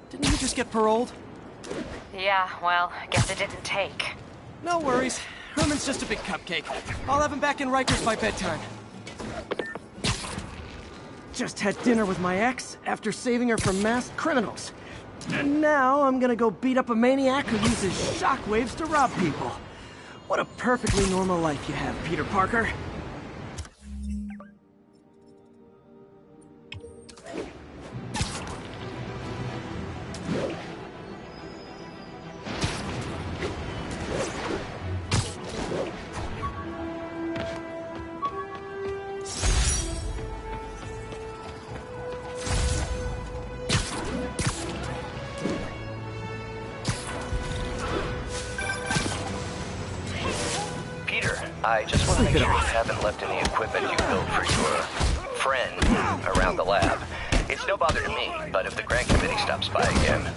Didn't you just get paroled? Yeah, well, I guess it didn't take. No worries. Herman's just a big cupcake. I'll have him back in Rikers by bedtime. Just had dinner with my ex after saving her from masked criminals. And now I'm gonna go beat up a maniac who uses shockwaves to rob people. What a perfectly normal life you have, Peter Parker. I just want to make sure you haven't left any equipment you built for your friend around the lab. It's no bother to me, but if the grant committee stops by again...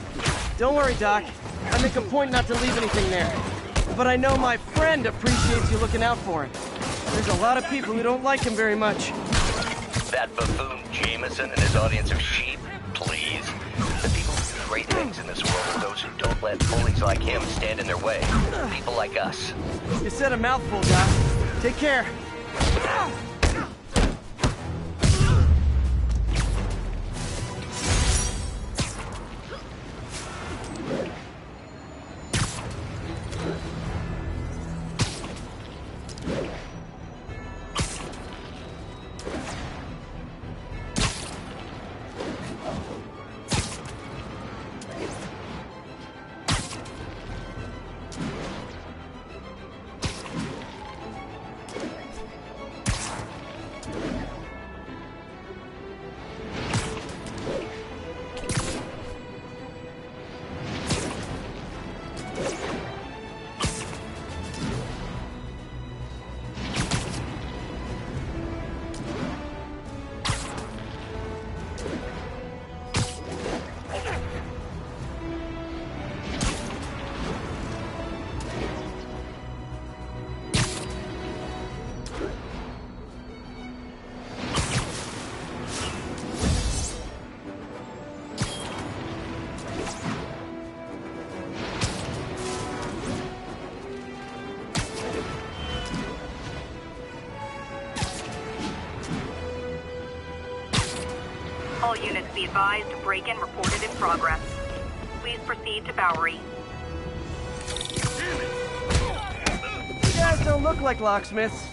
Don't worry, Doc. I make a point not to leave anything there. But I know my friend appreciates you looking out for him. There's a lot of people who don't like him very much. That buffoon Jameson and his audience of sheep? Please. The people who do great things in this world are those who don't let bullies like him stand in their way. People like us. You said a mouthful, Doc. Take care. All units be advised, break-in reported in progress. Please proceed to Bowery. You guys don't look like locksmiths.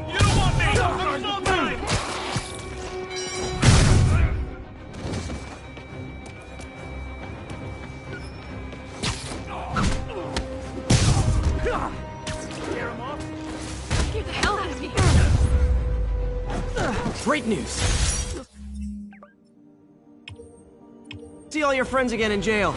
You don't want me! I'm so time! Get the hell out of me! Great news. See all your friends again in jail.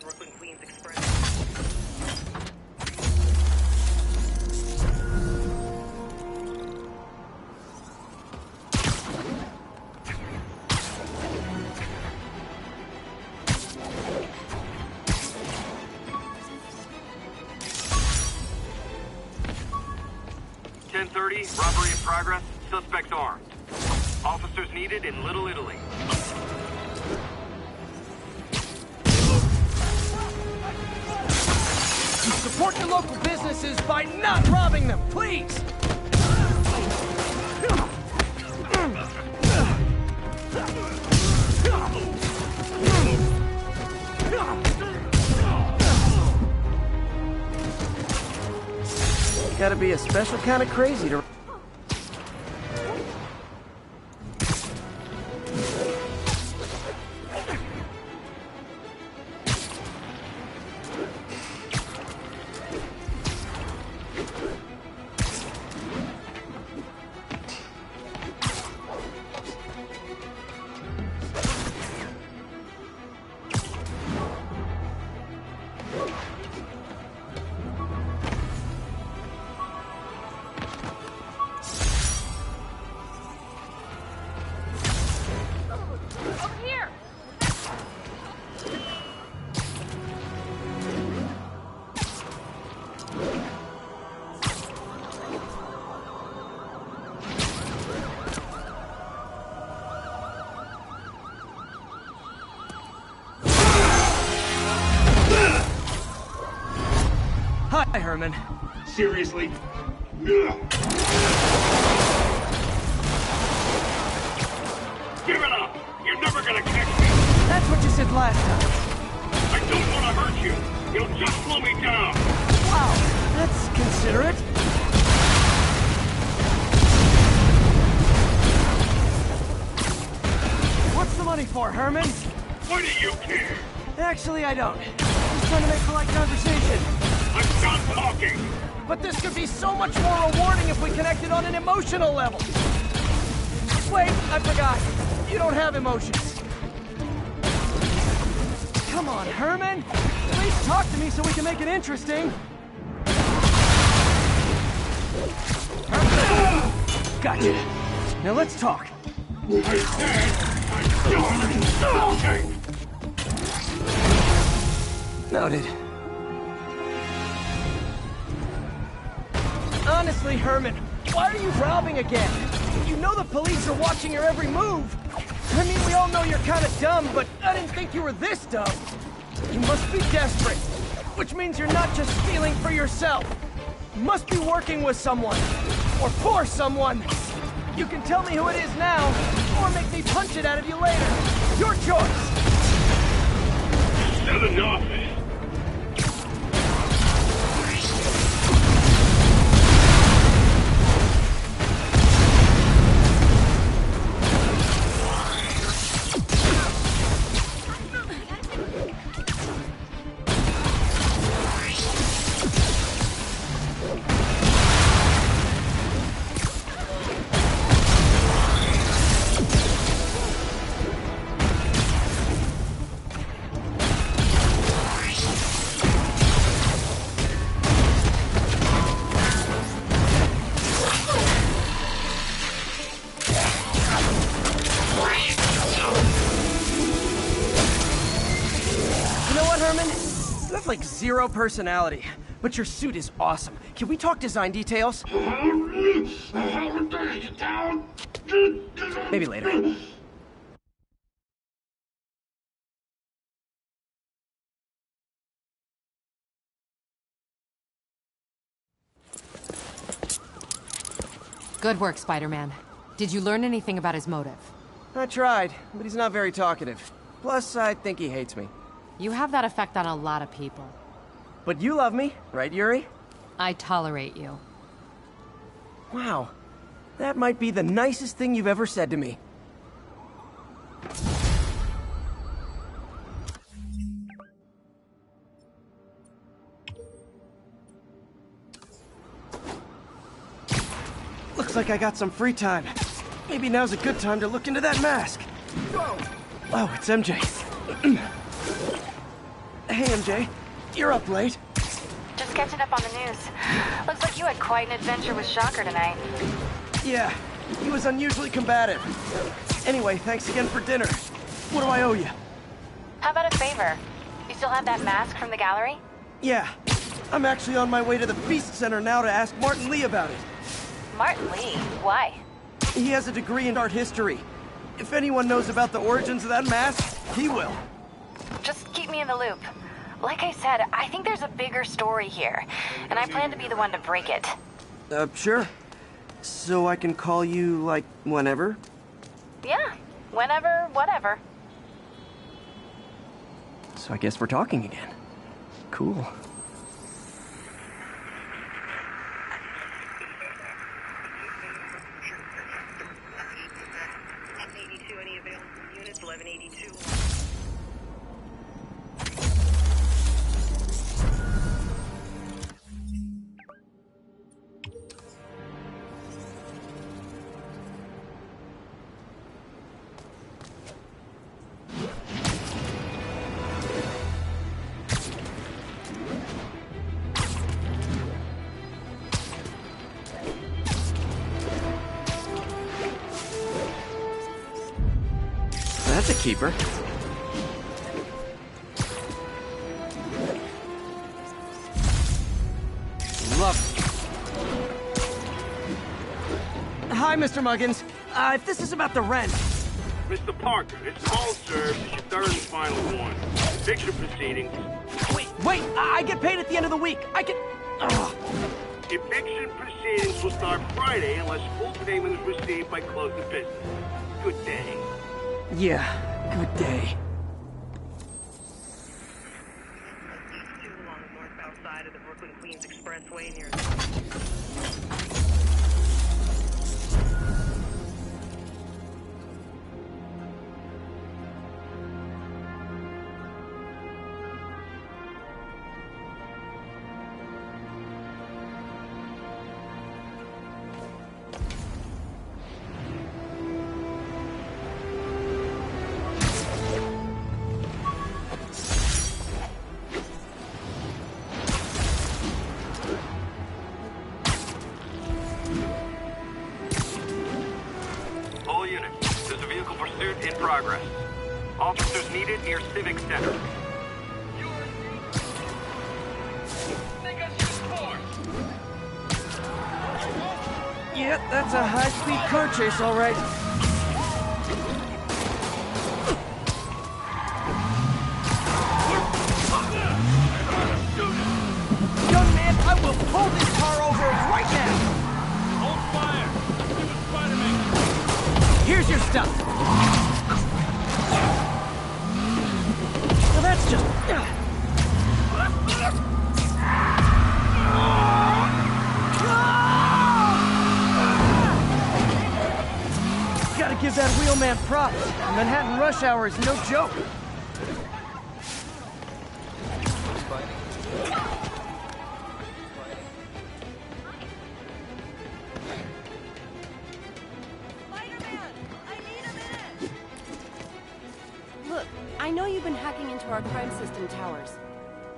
Brooklyn Queens Express. Robbery in progress. Suspects armed. Officers needed in Little Italy. Support your local businesses by not robbing them, please! Gotta be a special kind of crazy to... Hi, Herman. Seriously? Ugh. Give it up! You're never gonna catch me! That's what you said last time. I don't want to hurt you! You'll just slow me down! Wow, that's considerate. What's the money for, Herman? Why do you care? Actually, I don't. Just trying to make polite conversation. I'm done talking! But this could be so much more rewarding if we connected on an emotional level. Wait, I forgot. You don't have emotions. Come on, Herman. At least talk to me so we can make it interesting. Gotcha. Now let's talk. I said I'm done talking! Noted. Honestly, Herman, why are you robbing again? You know the police are watching your every move. I mean, we all know you're kind of dumb, but I didn't think you were this dumb. You must be desperate, which means you're not just stealing for yourself. You must be working with someone, or for someone. You can tell me who it is now, or make me punch it out of you later. Your choice. Said enough! Like zero personality, but your suit is awesome. Can we talk design details? Maybe later. Good work, Spider-Man. Did you learn anything about his motive? I tried, but he's not very talkative. Plus, I think he hates me. You have that effect on a lot of people. But you love me, right, Yuri? I tolerate you. Wow. That might be the nicest thing you've ever said to me. Looks like I got some free time. Maybe now's a good time to look into that mask. Whoa! Oh, it's MJ. Hey, MJ. You're up late. Just catching up on the news. Looks like you had quite an adventure with Shocker tonight. Yeah, he was unusually combative. Anyway, thanks again for dinner. What do I owe you? How about a favor? You still have that mask from the gallery? Yeah. I'm actually on my way to the Feast Center now to ask Martin Lee about it. Martin Lee? Why? He has a degree in art history. If anyone knows about the origins of that mask, he will. Just keep me in the loop. Like I said, I think there's a bigger story here, and I plan to be the one to break it. Sure. So I can call you, like, whenever? Yeah, whenever, whatever. So I guess we're talking again. Cool. Any available units? 1182. That's a keeper. Love it. Hi, Mr. Muggins. If this is about the rent... Mr. Parker, this call serves as your third and final one. Eviction proceedings. Wait, I get paid at the end of the week. I can... Eviction proceedings will start Friday unless full payment is received by close of business. Good day. Yeah, good day. Along the northbound side of the Brooklyn-Queens Expressway near... All units, there's a vehicle pursuit in progress. Officers needed near Civic Center. Yep, that's a high-speed car chase, all right. Young man, I will pull this car over right now! Hold fire! Give us Spider-Man! Here's your stuff. Well, that's just... Gotta give that wheelman props. Manhattan rush hour is no joke. Look, I know you've been hacking into our crime system towers.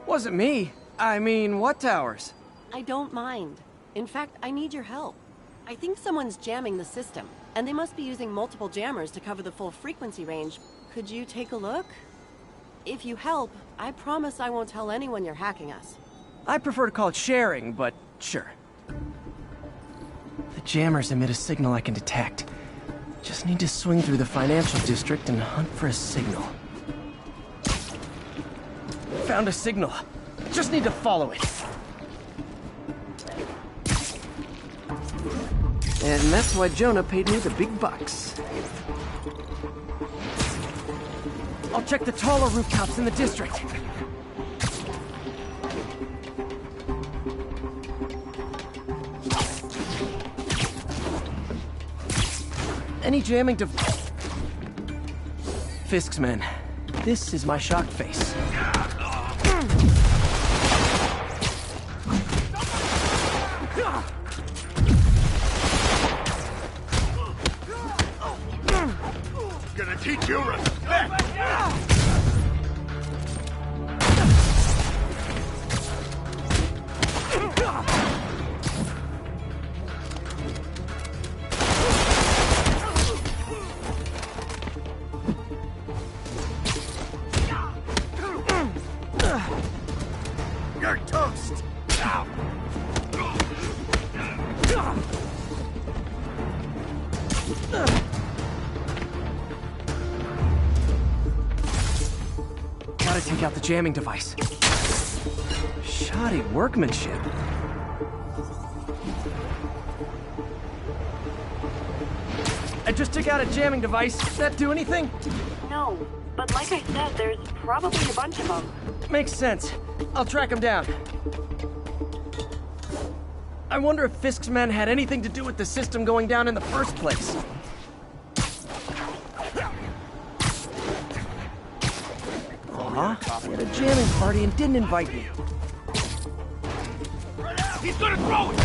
Wasn't me. I mean, what towers? I don't mind. In fact, I need your help. I think someone's jamming the system, and they must be using multiple jammers to cover the full frequency range. Could you take a look? If you help, I promise I won't tell anyone you're hacking us. I prefer to call it sharing, but sure. The jammers emit a signal I can detect. Just need to swing through the financial district and hunt for a signal. Found a signal. Just need to follow it. And that's why Jonah paid me the big bucks. I'll check the taller rooftops in the district. Any jamming to... Fisk's men. This is my shock face. Gonna teach you respect! You're toast! Gotta take out the jamming device. Shoddy workmanship. I just took out a jamming device. Does that do anything? No, but like I said, there's probably a bunch of them. Makes sense. I'll track him down. I wonder if Fisk's men had anything to do with the system going down in the first place. We had a jamming party and didn't invite me. He's gonna throw it!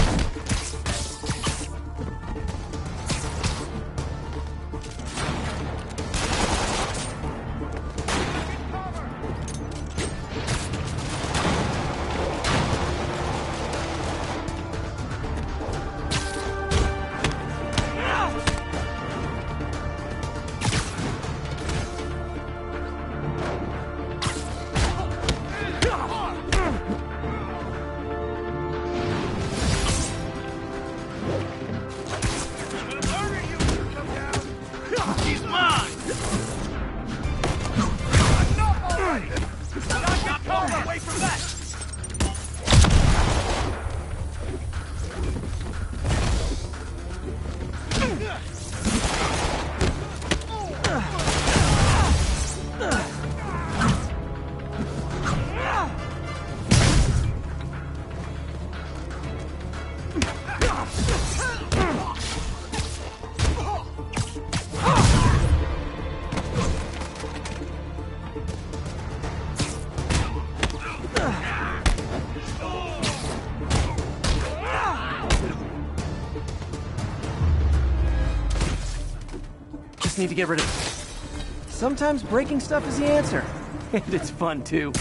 need to get rid of it. Sometimes breaking stuff is the answer. And it's fun, too.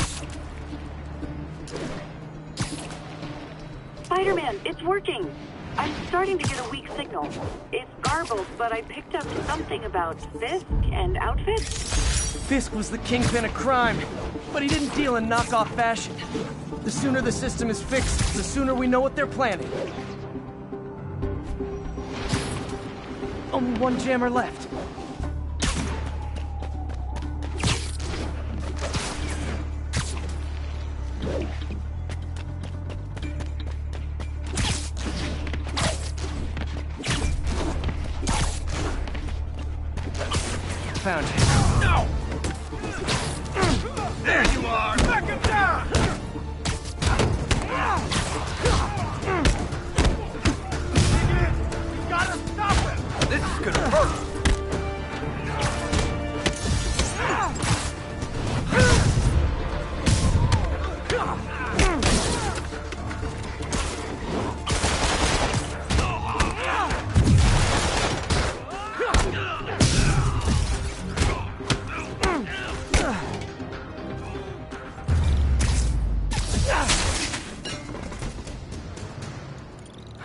Spider-Man, it's working. I'm starting to get a weak signal. It's garbled, but I picked up something about Fisk and outfits. Fisk was the kingpin of crime, but he didn't deal in knockoff fashion. The sooner the system is fixed, the sooner we know what they're planning. Only one jammer left. Found you. No! There you are! Back him down! You gotta stop him! This is gonna hurt!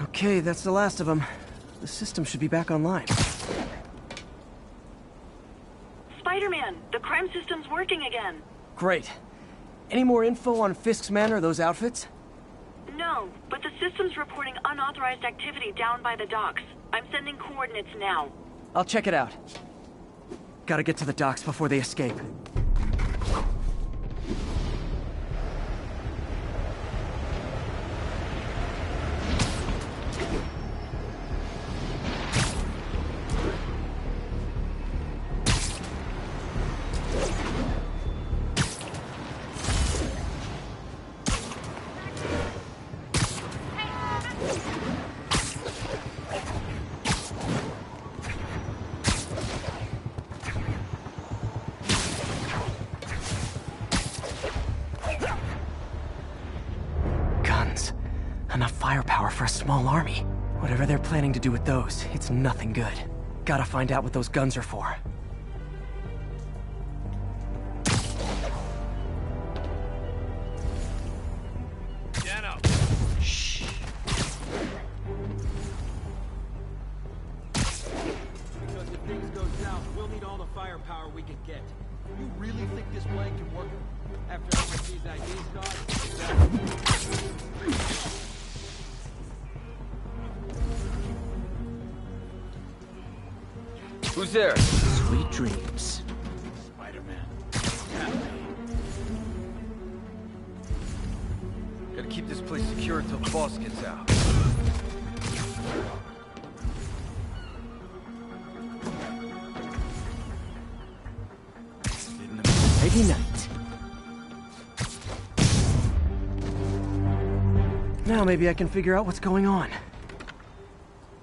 Okay, that's the last of them. The system should be back online. Spider-Man, the crime system's working again. Great. Any more info on Fisk's men or those outfits? No, but the system's reporting unauthorized activity down by the docks. I'm sending coordinates now. I'll check it out. Gotta get to the docks before they escape. Enough firepower for a small army. Whatever they're planning to do with those, it's nothing good. Gotta find out what those guns are for. Dano! Shh. Because if things go south, we'll need all the firepower we can get. You really think this plan can work? After how much these IDs cost? Who's there? Sweet dreams. Spider-Man. Gotta keep this place secure until the boss gets out. Nighty night. Now maybe I can figure out what's going on.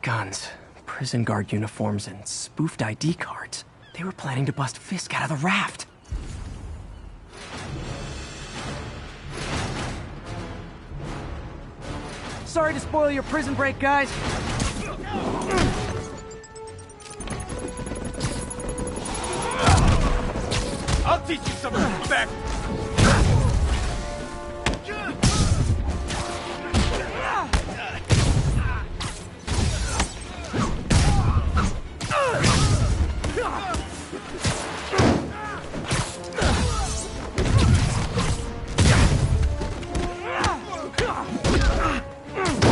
Guns, prison guard uniforms, and spoofed ID cards. They were planning to bust Fisk out of the raft. Sorry to spoil your prison break, guys. I'll teach you some respect!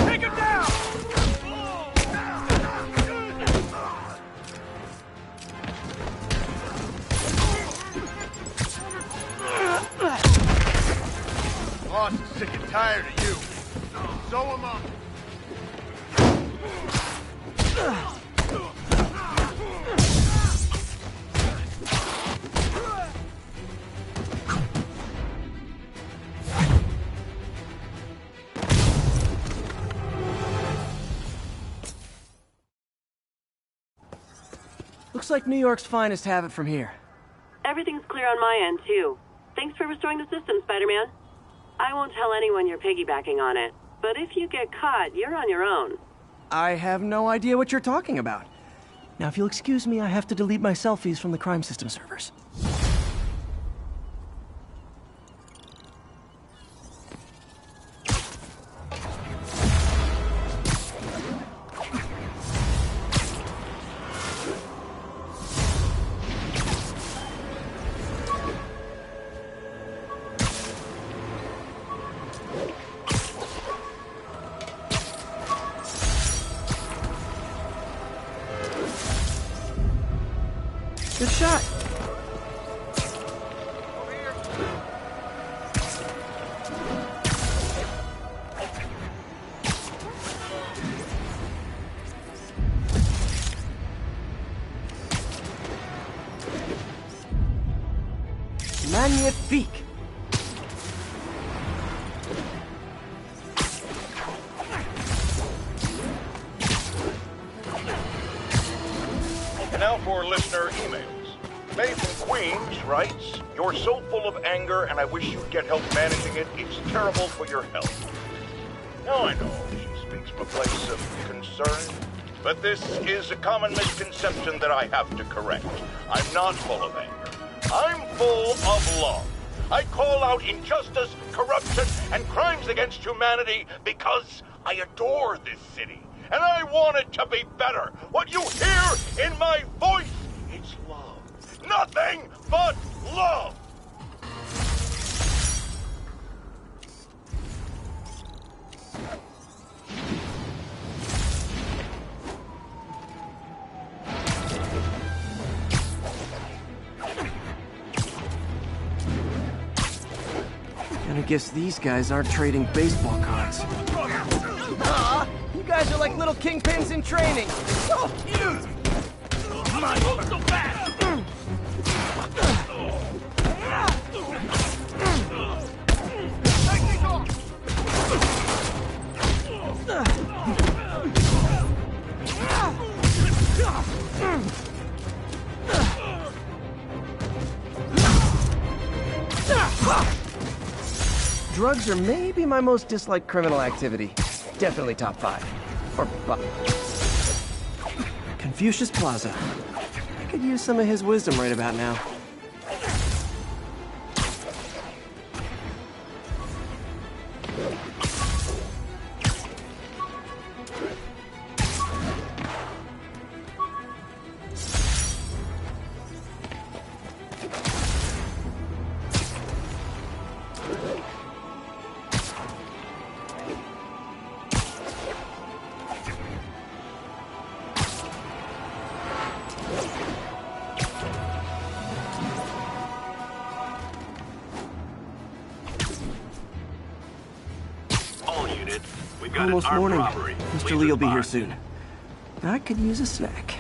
Take him down! Boss is sick and tired of you. So am I. Looks like New York's finest have it from here. Everything's clear on my end, too. Thanks for restoring the system, Spider-Man. I won't tell anyone you're piggybacking on it, but if you get caught, you're on your own. I have no idea what you're talking about. Now, if you'll excuse me, I have to delete my selfies from the crime system servers. Good shot. Magnifique. And now for listener emails. May from Queens writes, "You're so full of anger and I wish you'd get help managing it. It's terrible for your health." Now I know she speaks from a place of concern, but this is a common misconception that I have to correct. I'm not full of anger. I'm full of love. I call out injustice, corruption, and crimes against humanity because I adore this city. And I want it to be better. What you hear in my voice, it's love. Nothing but love! And I guess these guys aren't trading baseball cards. You guys are like little kingpins in training. Come on, move so fast! Drugs are maybe my most disliked criminal activity. Definitely top 5. Or bottom. Confucius Plaza. I could use some of his wisdom right about now. We've got Almost an armed morning. robbery. Mr. Please Lee will be here respond. soon. I could use a snack.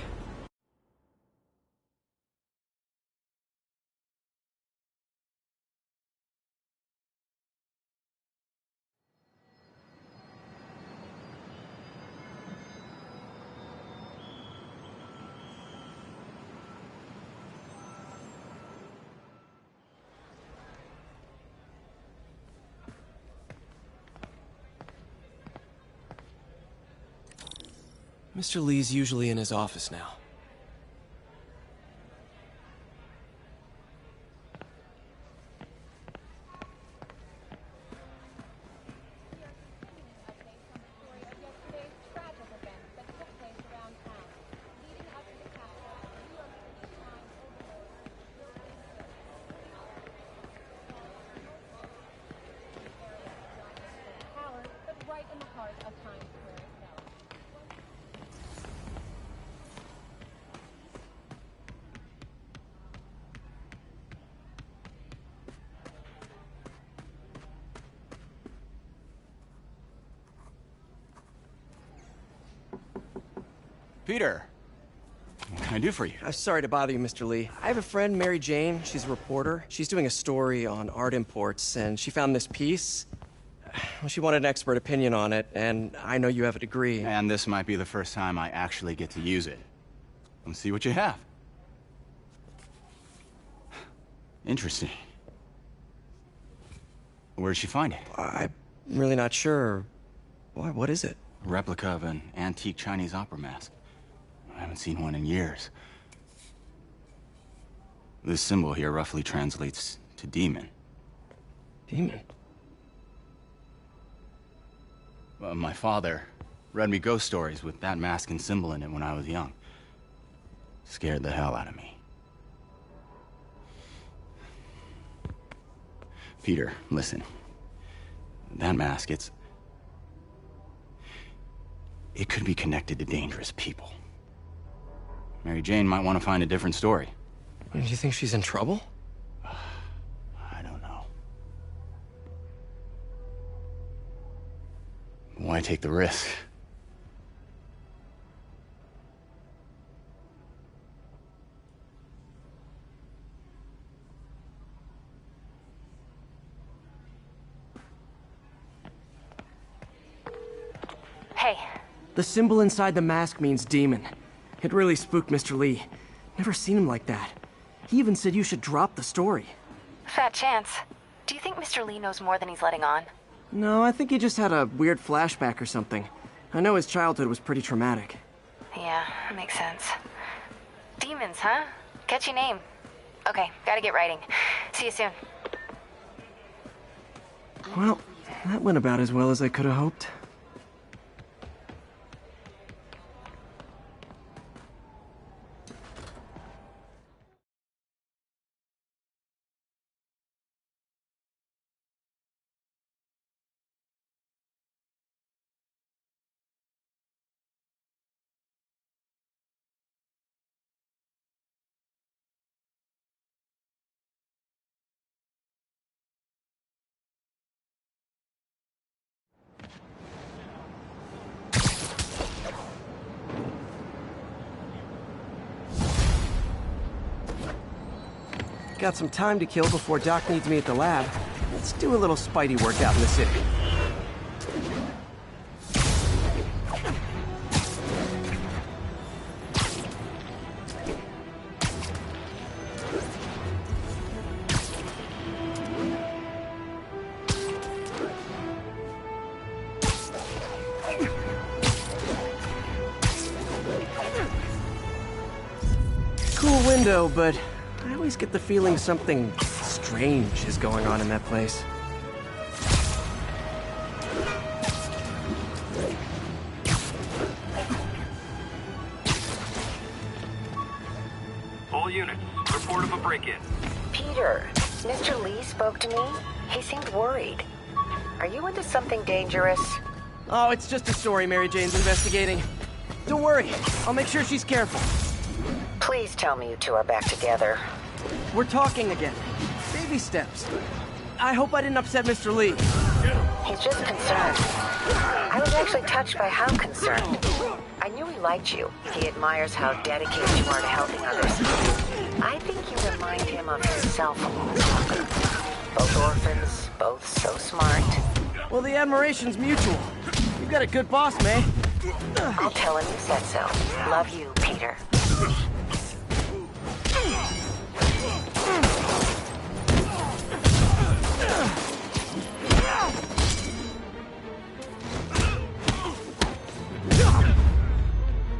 Mr. Lee's usually in his office now. Peter, what can I do for you? Sorry to bother you, Mr. Lee. I have a friend, Mary Jane. She's a reporter. She's doing a story on art imports, and she found this piece. Well, she wanted an expert opinion on it, and I know you have a degree. And this might be the first time I actually get to use it. Let's see what you have. Interesting. Where'd she find it? I'm really not sure. Why, what is it? A replica of an antique Chinese opera mask. I haven't seen one in years. This symbol here roughly translates to demon. Demon? My father read me ghost stories with that mask and symbol in it when I was young. Scared the hell out of me. Peter, listen. That mask, it could be connected to dangerous people. Mary Jane might want to find a different story. Do you think she's in trouble? I don't know. Why take the risk? Hey. The symbol inside the mask means demon. It really spooked Mr. Lee. Never seen him like that. He even said you should drop the story. Fat chance. Do you think Mr. Lee knows more than he's letting on? No, I think he just had a weird flashback or something. I know his childhood was pretty traumatic. Yeah, makes sense. Demons, huh? Catchy name. Okay, gotta get writing. See you soon. Well, that went about as well as I could have hoped. Got some time to kill before Doc needs me at the lab. Let's do a little Spidey workout in the city. Cool window, but I always get the feeling something strange is going on in that place. All units, report of a break-in. Peter, Mr. Lee spoke to me. He seemed worried. Are you into something dangerous? Oh, it's just a story Mary Jane's investigating. Don't worry, I'll make sure she's careful. Please tell me you two are back together. We're talking again. Baby steps. I hope I didn't upset Mr. Lee. He's just concerned. I was actually touched by how concerned. I knew he liked you. He admires how dedicated you are to helping others. I think you remind him of himself almost. Both orphans, both so smart. Well, the admiration's mutual. You've got a good boss, May. I'll tell him you said so. Love you, Peter.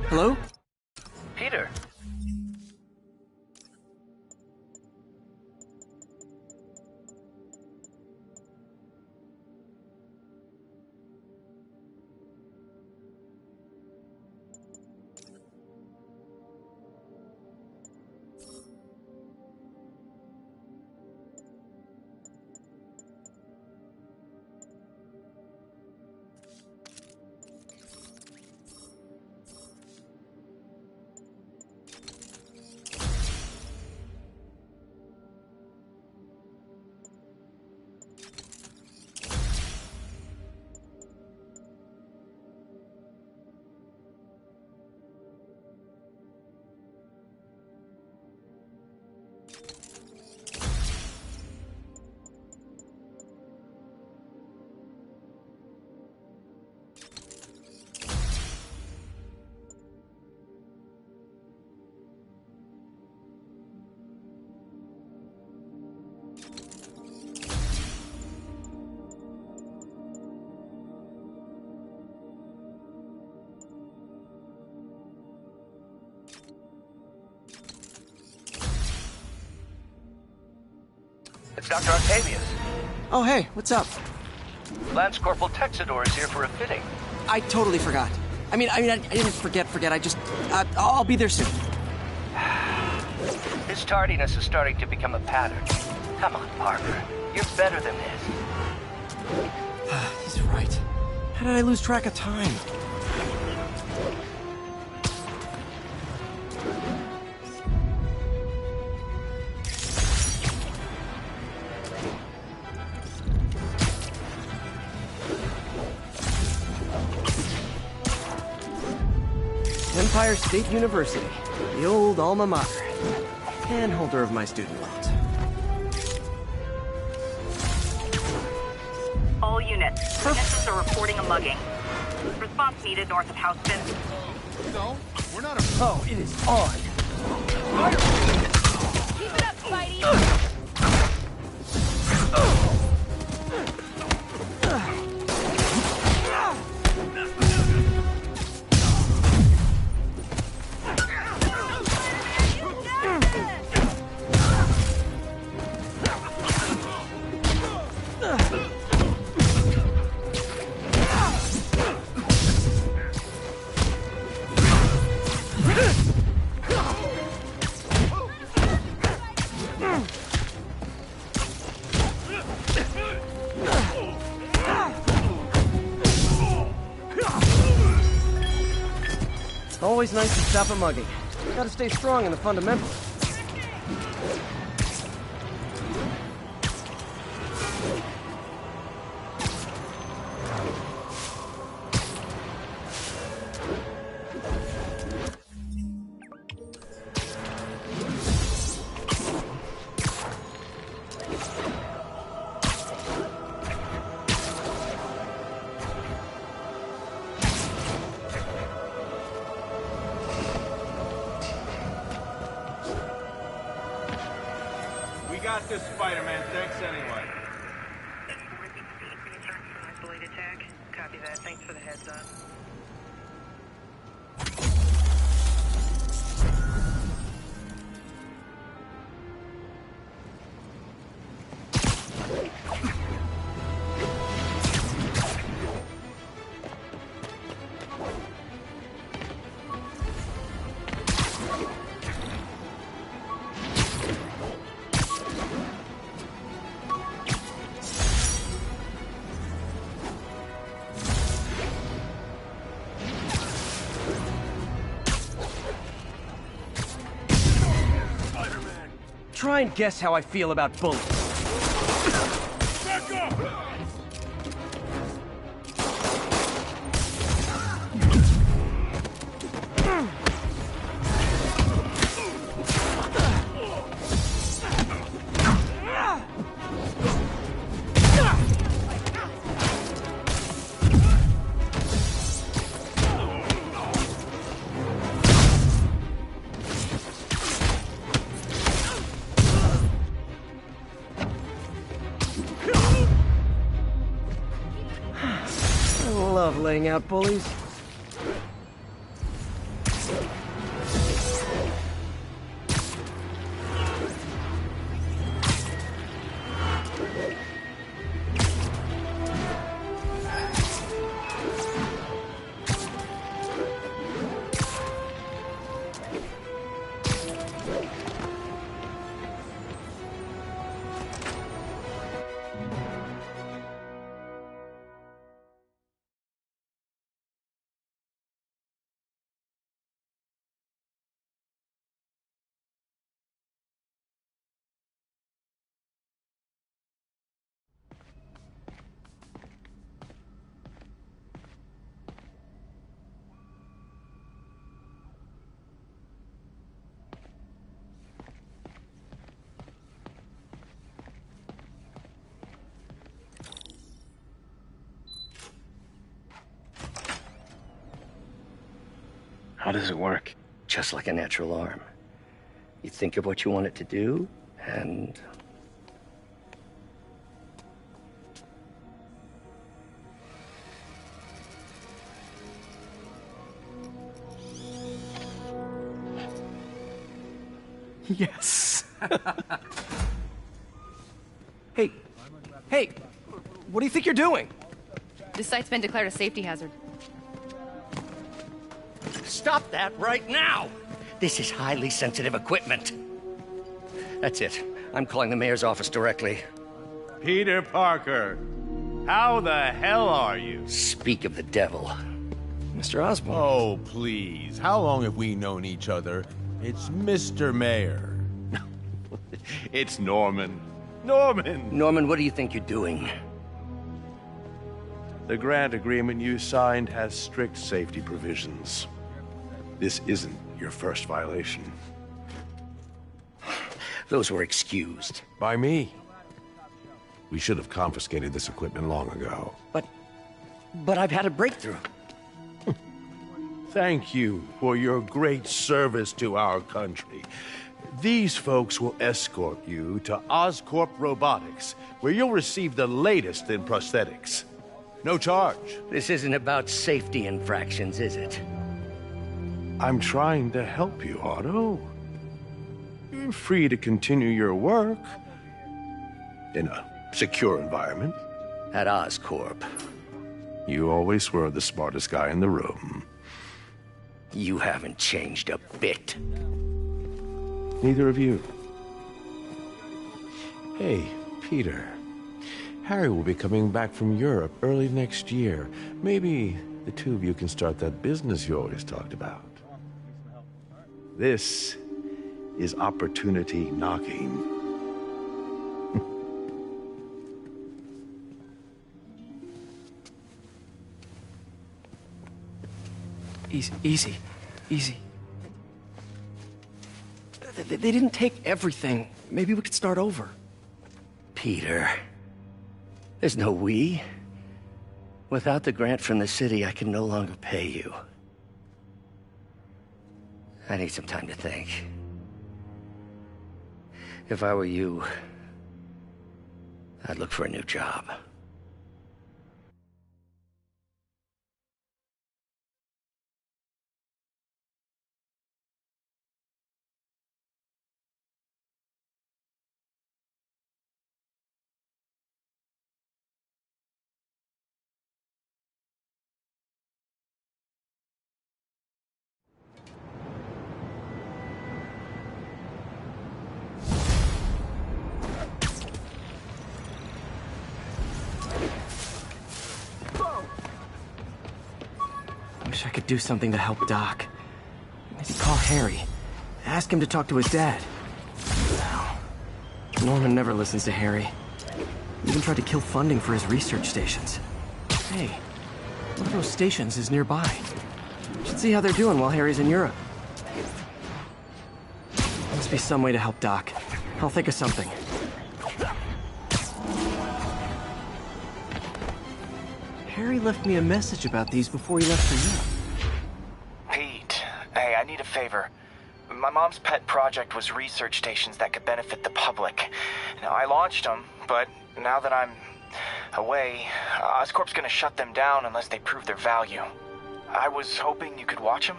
Hello? Peter. It's Dr. Octavius. Oh, hey, what's up? Lance Corporal Texador is here for a fitting. I totally forgot. I didn't forget. I just... I'll be there soon. His tardiness is starting to become a pattern. Come on, Parker. You're better than this. He's right. How did I lose track of time? Empire State University, the old alma mater, and holder of my student loans. All units, witnesses are reporting a mugging. Response needed north of Houston. No, we're not Oh, it is on. Keep it up, Spidey! Always nice to stop a mugging. Gotta stay strong in the fundamentals. got this, Spider-Man. Thanks anyway. Copy that. Thanks for the heads up. Try and guess how I feel about bullets. Back up! I love laying out bullies. How does it work? Just like a natural arm. You think of what you want it to do, and... Yes. Hey, what do you think you're doing? This site's been declared a safety hazard. Stop that right now! This is highly sensitive equipment. That's it. I'm calling the mayor's office directly. Peter Parker, how the hell are you? Speak of the devil. Mr. Osborn. Oh, please. How long have we known each other? It's Mr. Mayor. It's Norman. Norman, what do you think you're doing? The grant agreement you signed has strict safety provisions. This isn't your first violation. Those were excused. By me. We should have confiscated this equipment long ago. But I've had a breakthrough. Thank you for your great service to our country. These folks will escort you to Oscorp Robotics, where you'll receive the latest in prosthetics. No charge. This isn't about safety infractions, is it? I'm trying to help you, Otto. You're free to continue your work in a secure environment. At Oscorp. You always were the smartest guy in the room. You haven't changed a bit. Neither of you. Hey, Peter. Harry will be coming back from Europe early next year. Maybe the two of you can start that business you always talked about. This is opportunity knocking. Easy. They didn't take everything. Maybe we could start over. Peter, there's no we. Without the grant from the city, I can no longer pay you. I need some time to think. If I were you, I'd look for a new job. Wish I could do something to help Doc. Maybe call Harry. Ask him to talk to his dad. No. Norman never listens to Harry. Even tried to kill funding for his research stations. Hey, one of those stations is nearby. Should see how they're doing while Harry's in Europe. Must be some way to help Doc. I'll think of something. Harry left me a message about these before he left for Europe. Pete, hey, I need a favor. My mom's pet project was research stations that could benefit the public. Now, I launched them, but now that I'm away, Oscorp's gonna shut them down unless they prove their value. I was hoping you could watch them.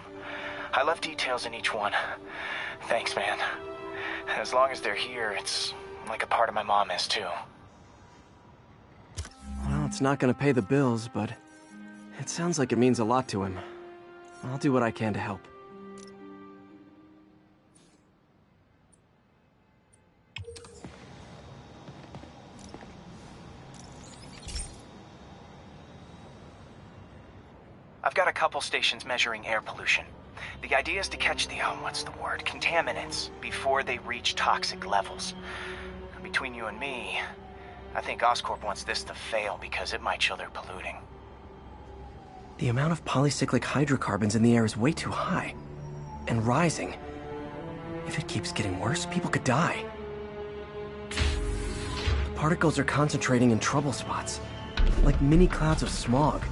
I left details in each one. Thanks, man. As long as they're here, it's like a part of my mom is, too. Well, it's not gonna pay the bills, but it sounds like it means a lot to him. I'll do what I can to help. I've got a couple stations measuring air pollution. The idea is to catch the, contaminants before they reach toxic levels. Between you and me, I think Oscorp wants this to fail because it might show they're polluting. The amount of polycyclic hydrocarbons in the air is way too high. And rising. If it keeps getting worse, people could die. The particles are concentrating in trouble spots, like mini clouds of smog.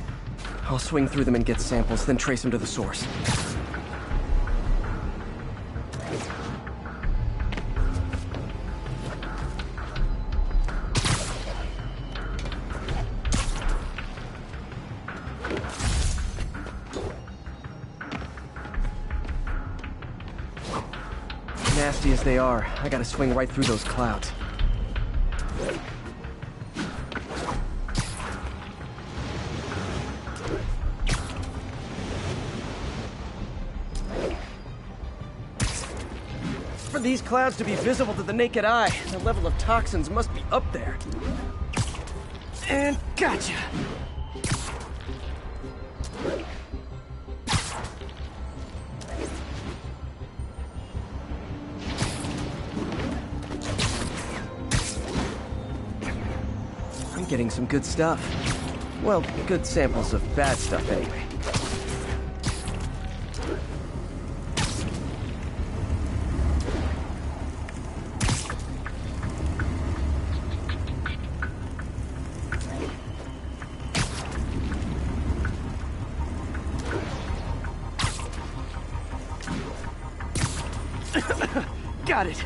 I'll swing through them and get samples, then trace them to the source. Nasty as they are, I gotta swing right through those clouds. For these clouds to be visible to the naked eye, the level of toxins must be up there. And gotcha! I'm getting some good stuff. Well, good samples of bad stuff anyway. Got it.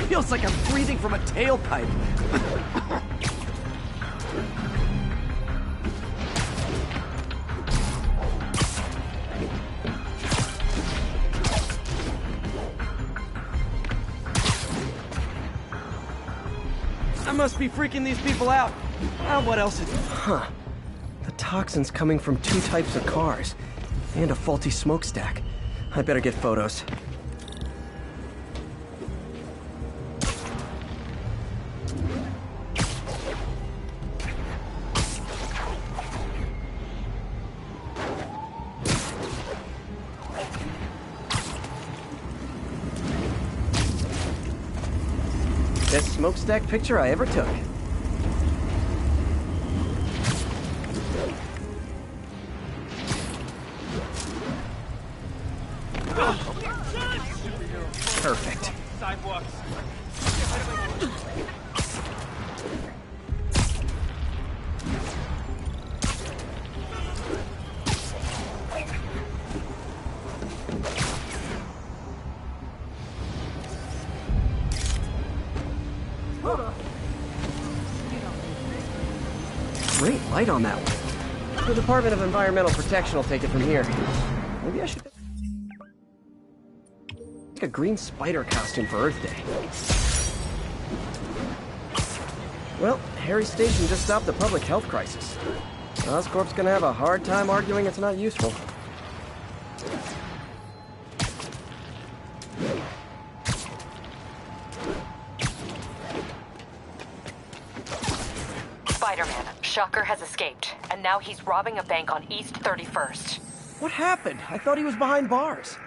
Feels like I'm breathing from a tailpipe. I must be freaking these people out. What else is... Huh. The toxin's coming from 2 types of cars. And a faulty smokestack. I better get photos. Best smokestack picture I ever took. Perfect. Sidewalks. Great light on that one. The Department of Environmental Protection will take it from here. Maybe I should... a green spider costume for Earth Day. Well, Harry Station just stopped the public health crisis. Oscorp's gonna have a hard time arguing it's not useful. Spider-Man, Shocker has escaped, and now he's robbing a bank on East 31st. What happened? I thought he was behind bars.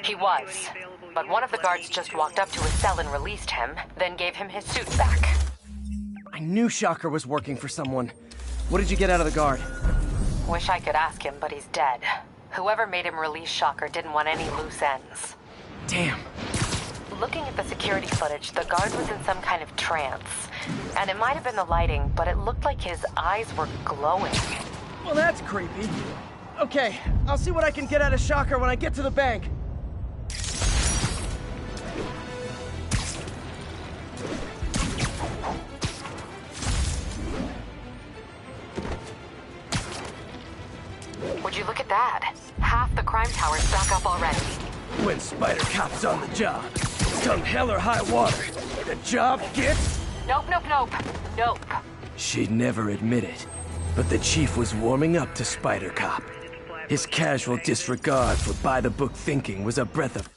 He was, but one of the guards just walked up to his cell and released him, then gave him his suit back. I knew Shocker was working for someone. What did you get out of the guard? Wish I could ask him, but he's dead. Whoever made him release Shocker didn't want any loose ends. Damn. Looking at the security footage, the guard was in some kind of trance. And it might have been the lighting, but it looked like his eyes were glowing. Well, that's creepy. Okay, I'll see what I can get out of Shocker when I get to the bank. Would you look at that? Half the crime tower's back up already. When Spider Cop's on the job, come hell or high water, the job gets... Nope. She'd never admit it, but the chief was warming up to Spider Cop. His casual disregard for by-the-book thinking was a breath of...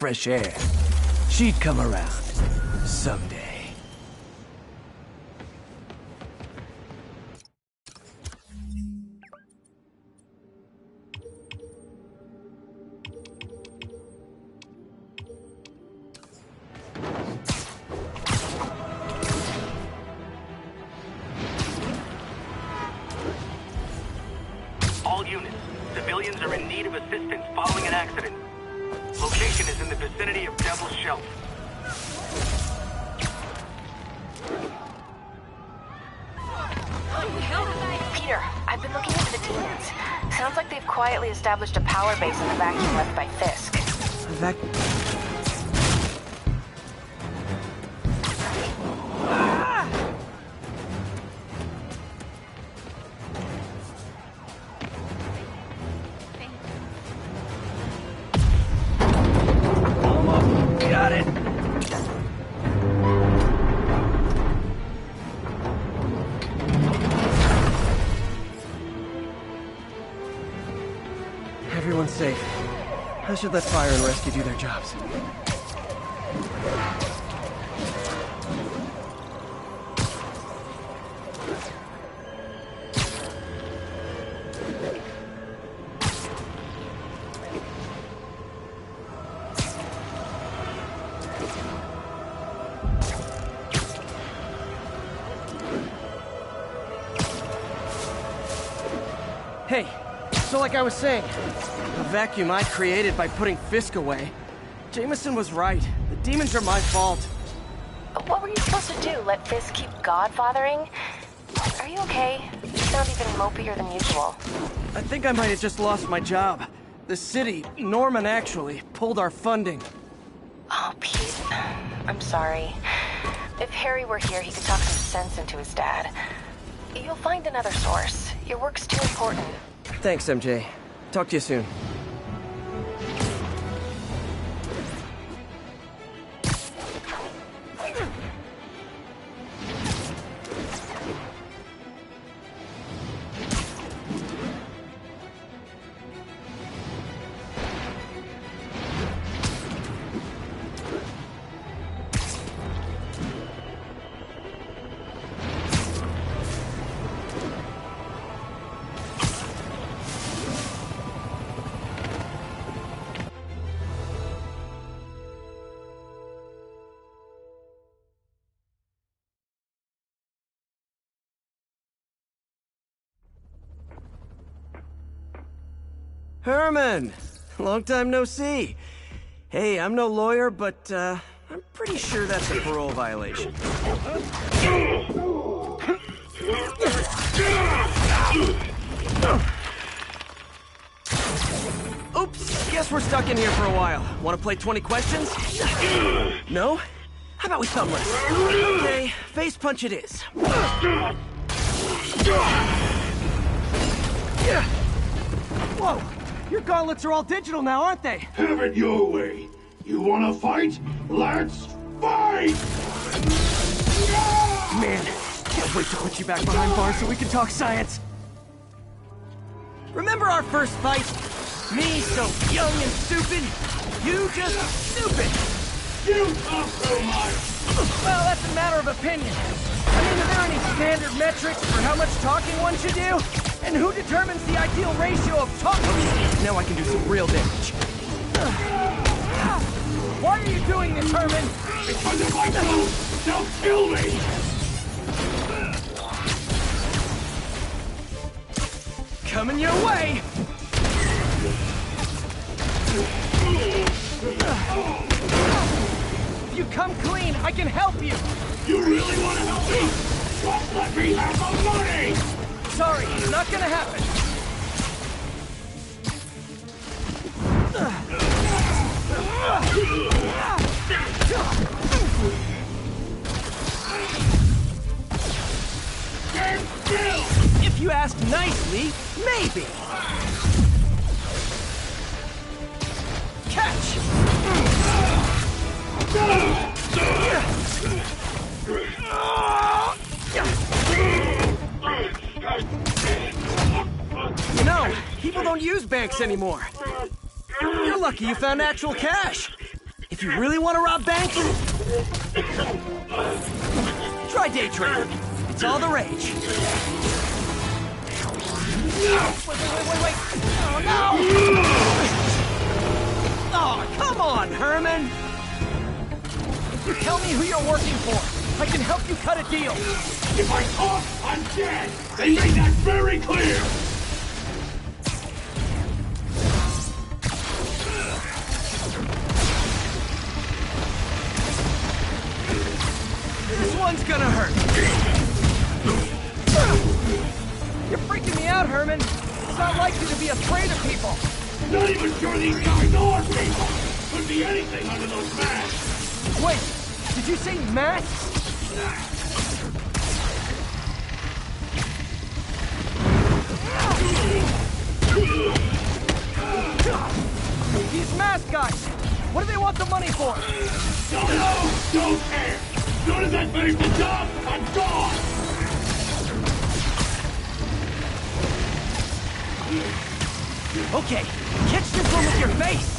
fresh air. She'd come around. Someday. All units, civilians are in need of assistance following an accident. Location is in the vicinity of Devil's Shelf. Peter, I've been looking into the demons. Sounds like they've quietly established a power base in the vacuum left by Fisk. Got it! Everyone's safe. I should let fire and rescue do their jobs. Hey, so like I was saying, the vacuum I created by putting Fisk away. Jameson was right. The demons are my fault. What were you supposed to do? Let Fisk keep godfathering? Are you okay? You sound even mopier than usual. I think I might have just lost my job. The city, Norman actually, pulled our funding. Oh, Pete. I'm sorry. If Harry were here, he could talk some sense into his dad. You'll find another source. Your work's too important. Thanks, MJ. Talk to you soon. Herman! Long time no see. Hey, I'm no lawyer, but, I'm pretty sure that's a parole violation. Oops, guess we're stuck in here for a while. Want to play 20 questions? No? How about we thumb wrestle? Okay, face punch it is. Whoa! Your gauntlets are all digital now, aren't they? Have it your way. You wanna fight? Let's fight! Man, can't wait to put you back behind bars so we can talk science. Remember our first fight? Me so young and stupid, you just stupid. You talk so much. Well, that's a matter of opinion. I mean, are there any standard metrics for how much talking one should do? And who determines the ideal ratio of talking? Now I can do some real damage. Why are you doing this, Herman? Because if I don't, they'll kill me! Coming your way! If you come clean, I can help you! You really want to help me? Just let me have the money! Sorry, it's not gonna happen. If you ask nicely, maybe. Catch! You know, people don't use banks anymore. You're lucky you found actual cash. you really want to rob banks? Try day trading. It's all the rage. Wait. Oh, no! Oh, come on, Herman! Tell me who you're working for. I can help you cut a deal. If I talk, I'm dead! They made that very clear! This one's gonna hurt. You're freaking me out, Herman. It's not like you to be afraid of people. Not even sure these guys are people! Could be anything under those masks! Wait, did you say masks? These mask guys! What do they want the money for? Don't know! Don't care! As soon as I finish the job, I'm gone! Okay, catch this one with your face!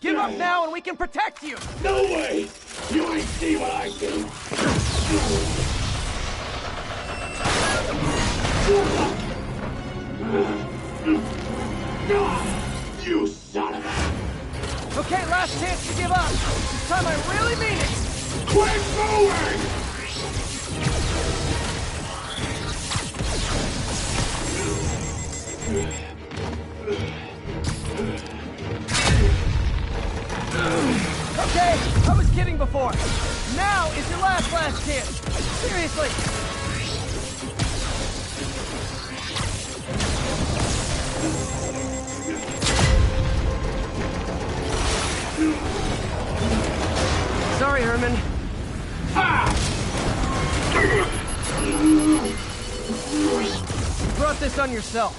Give up now and we can protect you! No way! You ain't see what I see! You son of a... Okay, last chance to give up. This time I really mean it! Quit moving! Okay, I was kidding before. Now is your last chance. Seriously. Sorry, Herman. You brought this on yourself.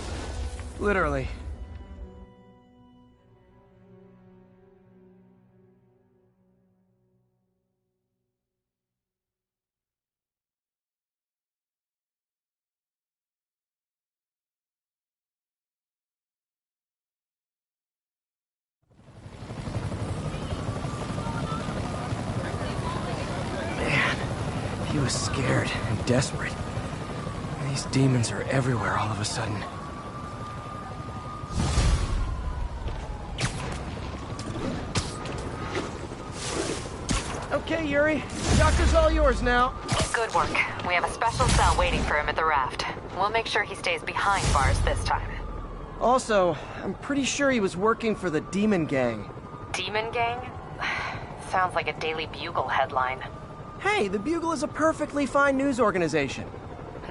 Literally. He was scared and desperate. These demons are everywhere all of a sudden. Okay, Yuri. The doctor's all yours now. Good work. We have a special cell waiting for him at the raft. We'll make sure he stays behind bars this time. Also, I'm pretty sure he was working for the Demon Gang. Demon Gang? Sounds like a Daily Bugle headline. Hey, the Bugle is a perfectly fine news organization.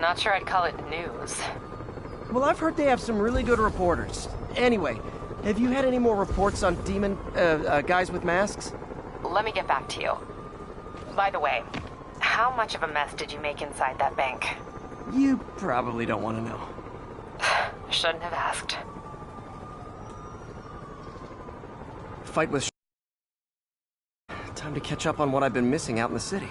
Not sure I'd call it news. Well, I've heard they have some really good reporters. Anyway, have you had any more reports on demon, guys with masks? Let me get back to you. By the way, how much of a mess did you make inside that bank? You probably don't want to know. Shouldn't have asked. Fight was time to catch up on what I've been missing out in the city.